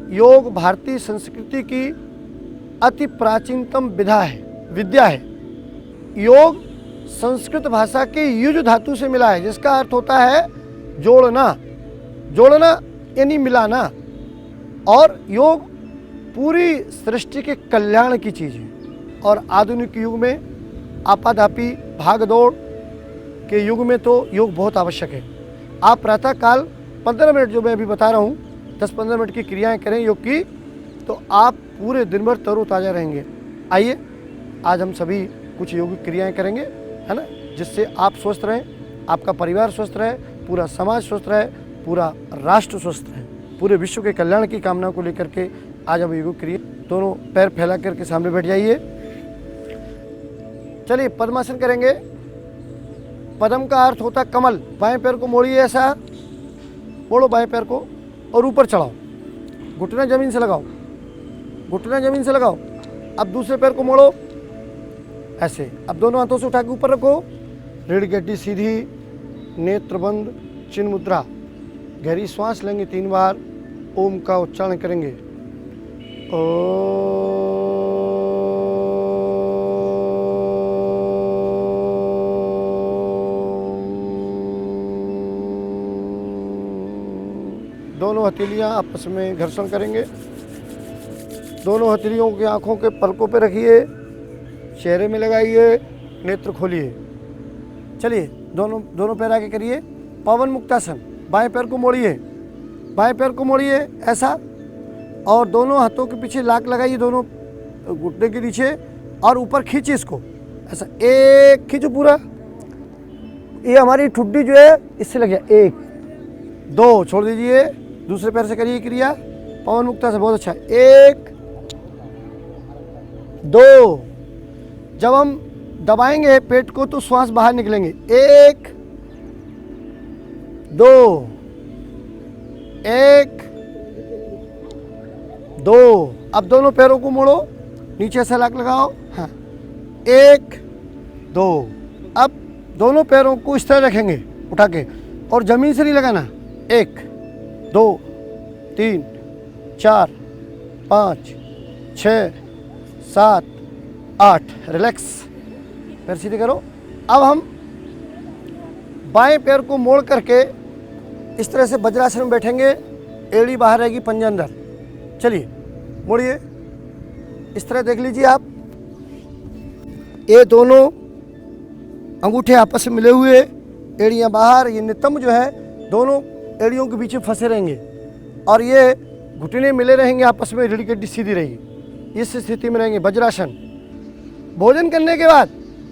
योग भारतीय संस्कृति की अति प्राचीनतम विद्या है। योग संस्कृत भाषा के युज धातु से मिला है, जिसका अर्थ होता है जोड़ना। जोड़ना यानी मिलाना। और योग पूरी सृष्टि के कल्याण की चीज़ है। और आधुनिक युग में आपाधापी भाग दौड़ के युग में तो योग बहुत आवश्यक है। आप प्रातः काल 15 मिनट, जो मैं अभी बता रहा हूँ, 10-15 मिनट की क्रियाएं करें योग की, तो आप पूरे दिन भर तरोताज़ा रहेंगे। आइए आज हम सभी कुछ योगिक क्रियाएं करेंगे, है ना, जिससे आप स्वस्थ रहें, आपका परिवार स्वस्थ रहे, पूरा समाज स्वस्थ रहे, पूरा राष्ट्र स्वस्थ रहे। पूरे विश्व के कल्याण की कामना को लेकर के आज हम योगिक क्रिया। दोनों पैर फैला करके सामने बैठ जाइए। चलिए पद्मासन करेंगे। पद्म का अर्थ होता है कमल। बाएं पैर को मोड़िए, ऐसा मोड़ो बाएं पैर को और ऊपर चढ़ाओ। घुटना जमीन से लगाओ, घुटना जमीन से लगाओ। अब दूसरे पैर को मोड़ो ऐसे। अब दोनों हाथों से उठा के ऊपर रखो। रीढ़ की हड्डी सीधी, नेत्र बंद, चिन्ह मुद्रा। गहरी श्वास लेंगे 3 बार। ओम का उच्चारण करेंगे। दोनों हथेलियां आपस में घर्षण करेंगे। दोनों हथेलियों की आंखों के पलकों पे रखिए, चेहरे में लगाइए, नेत्र खोलिए। चलिए दोनों पैर आगे करिए। पवन मुक्तासन। बाएं पैर को मोड़िए, बाएं पैर को मोड़िए ऐसा, और दोनों हाथों के पीछे लाक लगाइए, दोनों घुटने के नीचे, और ऊपर खींचिए इसको ऐसा। एक खींचो पूरा। ये हमारी ठुड्डी जो है इससे लग गया। 1 2 छोड़ दीजिए। दूसरे पैर से करिए क्रिया पवन मुक्ता से। बहुत अच्छा। 1 2। जब हम दबाएंगे पेट को तो श्वास बाहर निकलेंगे। 1 2 1 2। अब दोनों पैरों को मोड़ो, नीचे से लाक लगाओ। हाँ 1 2। अब दोनों पैरों को इस तरह रखेंगे उठा के, और जमीन से नहीं लगाना। 1 2 3 4 5 6 7 8। रिलैक्स, पैर सीधे करो। अब हम बाएं पैर को मोड़ करके इस तरह से वज्रासन में बैठेंगे। एड़ी बाहर रहेगी, पंजा अंदर। चलिए मोड़िए इस तरह, देख लीजिए आप। ये दोनों अंगूठे आपस में मिले हुए, एड़ियां बाहर। ये नितंब जो है दोनों एड़ियों के बीच में फंसे रहेंगे, और ये घुटने मिले रहेंगे आपस में। रीढ़ की हड्डी सीधी रहेगी। इस स्थिति में रहेंगे वज्रासन। भोजन करने के बाद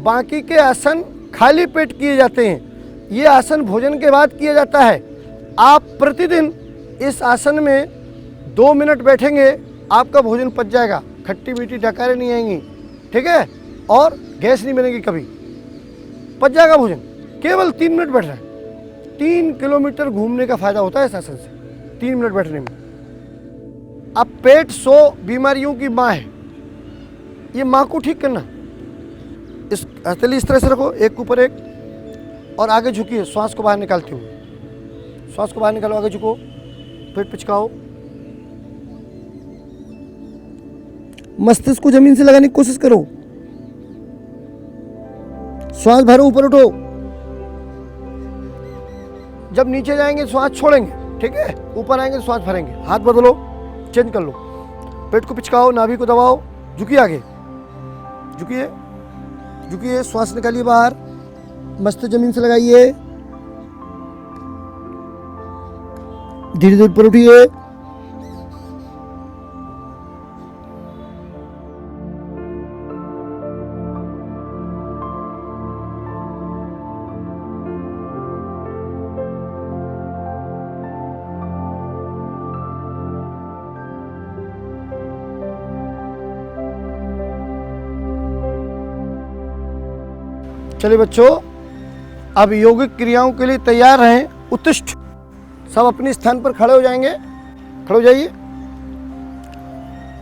बाकी के आसन खाली पेट किए जाते हैं। ये आसन भोजन के बाद किया जाता है। आप प्रतिदिन इस आसन में 2 मिनट बैठेंगे, आपका भोजन पच जाएगा। खट्टी मीठी डकारें नहीं आएंगी, ठीक है, और गैस नहीं बनेगी कभी, पच जाएगा भोजन। केवल 3 मिनट बैठ रहे हैं। 3 किलोमीटर घूमने का फायदा होता है इस आसन से, 3 मिनट बैठने में। अब पेट 100 बीमारियों की माँ है। ये माँ को ठीक करना। इस हथेली इस तरह से रखो, एक के ऊपर एक, और आगे झुकिए श्वास को बाहर निकालते हुए। श्वास को बाहर निकालो, आगे झुको, पेट पिचकाओ। मस्तिष्क को जमीन से लगाने की कोशिश करो। श्वास भरो, ऊपर उठो। जब नीचे जाएंगे श्वास छोड़ेंगे, ठीक है। ऊपर आएंगे श्वास भरेंगे। हाथ बदलो, चेंज कर लो। पेट को पिचकाओ, नाभि को दबाओ, झुकिए आगे, झुकिए झुकिए। श्वास निकालिए बाहर, मस्तिष्क जमीन से लगाइए। धीरे धीरे ऊपर उठिए। चलिए बच्चों, अब योगिक क्रियाओं के लिए तैयार हैं। उत्तिष्ठ। सब अपने स्थान पर खड़े हो जाएंगे। खड़े हो जाइए,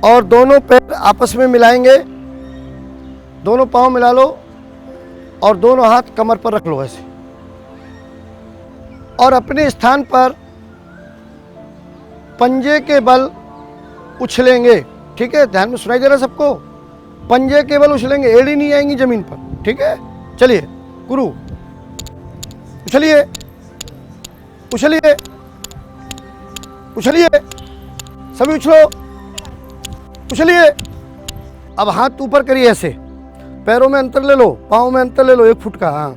और दोनों पैर आपस में मिलाएंगे। दोनों पांव मिला लो, और दोनों हाथ कमर पर रख लो ऐसे, और अपने स्थान पर पंजे के बल उछलेंगे, ठीक है, ध्यान में सुनाई दे रहा है सबको। पंजे केवल उछलेंगे, एड़ी नहीं आएंगी जमीन पर, ठीक है। चलिए गुरु, उछलिए उछलिए उछलिए, सभी उछलो, उछलिए। अब हाथ ऊपर करिए ऐसे, पैरों में अंतर ले लो, पाँव में अंतर ले लो 1 फुट का। हाँ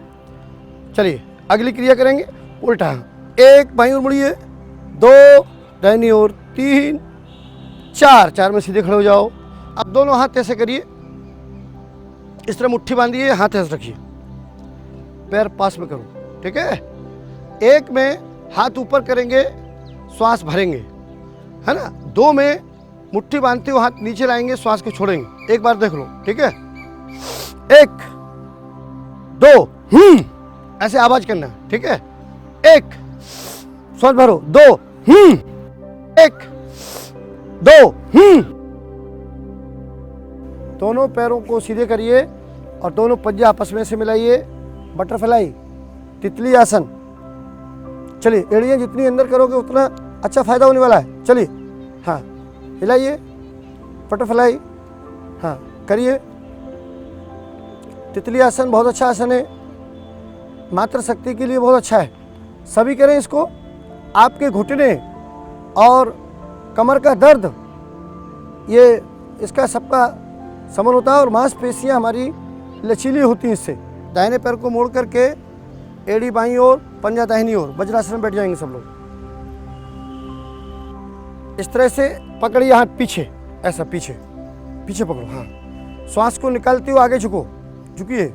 चलिए अगली क्रिया करेंगे उल्टा। 1 बाईं ओर मुड़िए, 2 दाहिनी ओर, 3 4, 4 में सीधे खड़े हो जाओ। अब दोनों हाथ ऐसे करिए, इस तरह मुट्ठी बांधिए, हाथ ऐसे रखिए, पैर पास में करो, ठीक है। 1 में हाथ ऊपर करेंगे, श्वास भरेंगे, है ना। 2 में मुट्ठी बांधते हुए हाथ नीचे लाएंगे, श्वास को छोड़ेंगे। एक बार देख लो, ठीक है। 1 2 ऐसे आवाज करना, ठीक है। 1 श्वास भरो, 2 1 2 दोनों पैरों को सीधे करिए और दोनों पंजे आपस में से मिलाइए, बटरफ्लाई, तितली आसन। चलिए एड़ियाँ जितनी अंदर करोगे उतना अच्छा फायदा होने वाला है। चलिए हाँ हिलाइए, बटरफ्लाई, हाँ करिए। तितली आसन बहुत अच्छा आसन है, मात्र शक्ति के लिए बहुत अच्छा है, सभी करें इसको। आपके घुटने और कमर का दर्द, ये इसका सबका समन होता है और मांसपेशियां हमारी लचीली होती हैं इससे। दाहिने पैर को मोड़ करके एड़ी बाईं ओर, पंजा दाहिनी ओर, वज्रासन में बैठ जाएंगे सब लोग। इस तरह से पकड़िए हाथ पीछे, ऐसा पीछे पीछे पकड़ो। हाँ श्वास को निकालते हुए आगे झुको, झुकिए,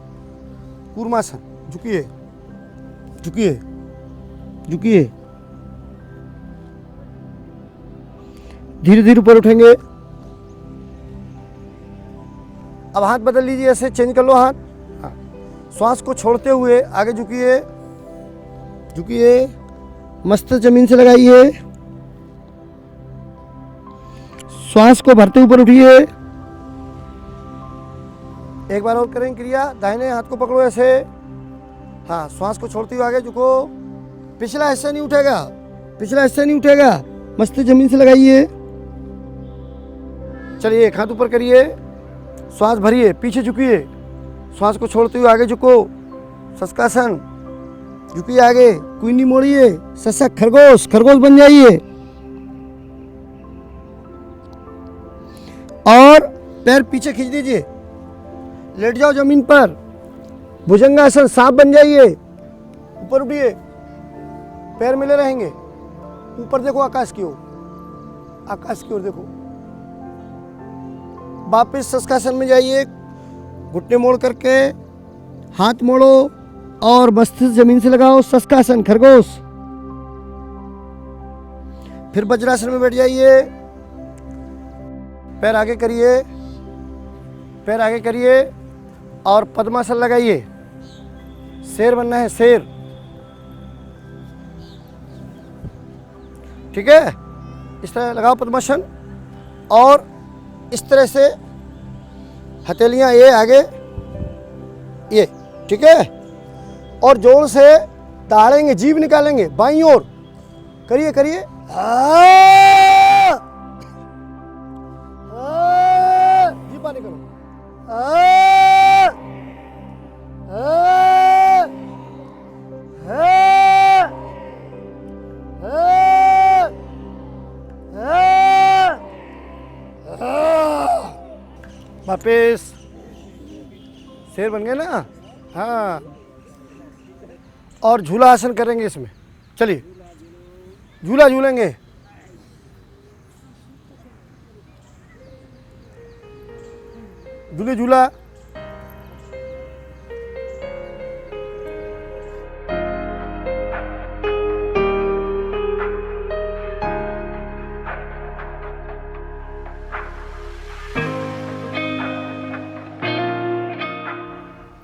कूर्मासन, झुकिए झुकिए झुकिए। धीरे धीरे ऊपर उठेंगे। अब हाथ बदल लीजिए, ऐसे चेंज कर लो हाथ। हाँ श्वास को छोड़ते हुए आगे झुकिए, झुकिए, मस्तक जमीन से लगाइए, श्वास को भरते ऊपर उठिए। एक बार और करें क्रिया, दाहिने हाथ को पकड़ो ऐसे, हाँ श्वास को छोड़ते हुए आगे झुको। पिछला हिस्सा नहीं उठेगा, पिछला हिस्सा नहीं उठेगा, मस्तक जमीन से लगाइए। चलिए एक हाथ ऊपर करिए, श्वास भरिए, पीछे झुकिए, श्वास को छोड़ते हुए आगे झुको, शशकासन, झुकिए आगे, कुंडी मोड़िए, शशक, खरगोश, खरगोश बन जाइए। और पैर पीछे खींच दीजिए, लेट जाओ जमीन पर, भुजंगासन, सांप बन जाइए। ऊपर उठिए, पैर मिले रहेंगे, ऊपर देखो, आकाश की ओर, आकाश की ओर देखो। वापिस शशकासन में जाइए, घुटने मोड़ करके हाथ मोड़ो और मस्तिष्क जमीन से लगाओ, शशकासन, खरगोश। फिर वज्रासन में बैठ जाइए, पैर आगे करिए, पैर आगे करिए और पद्मासन लगाइए। शेर बनना है, शेर, ठीक है। इस तरह लगाओ पद्मासन और इस तरह से हथेलियां ये आगे, ये, ठीक है। और जोर से ताड़ेंगे, जीभ निकालेंगे बाईं ओर, करिए करिए। जीभ बाहर निकालो। वापिस शेर बन गए ना। हाँ और झूला आसन करेंगे इसमें। चलिए झूला झूलेंगे, झूले झूला।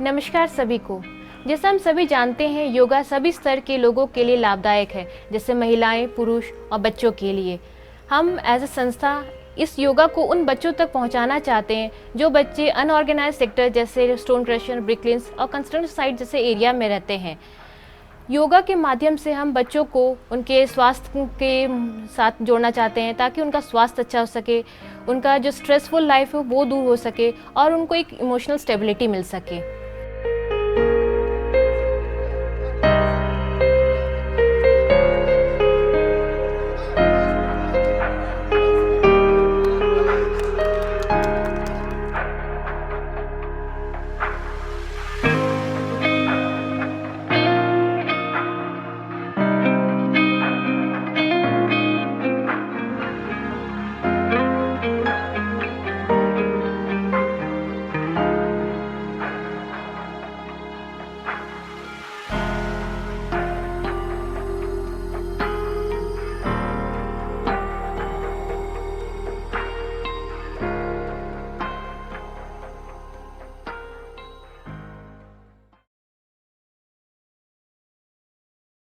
नमस्कार सभी को। जैसे हम सभी जानते हैं, योगा सभी स्तर के लोगों के लिए लाभदायक है, जैसे महिलाएं, पुरुष और बच्चों के लिए। हम एज ए संस्था इस योगा को उन बच्चों तक पहुंचाना चाहते हैं जो बच्चे अनऑर्गेनाइज सेक्टर जैसे स्टोन क्रशर, ब्रिकलिन्स और कंस्ट्रक्शन साइट जैसे एरिया में रहते हैं। योगा के माध्यम से हम बच्चों को उनके स्वास्थ्य के साथ जोड़ना चाहते हैं ताकि उनका स्वास्थ्य अच्छा हो सके, उनका जो स्ट्रेसफुल लाइफ है वो दूर हो सके और उनको एक इमोशनल स्टेबिलिटी मिल सके।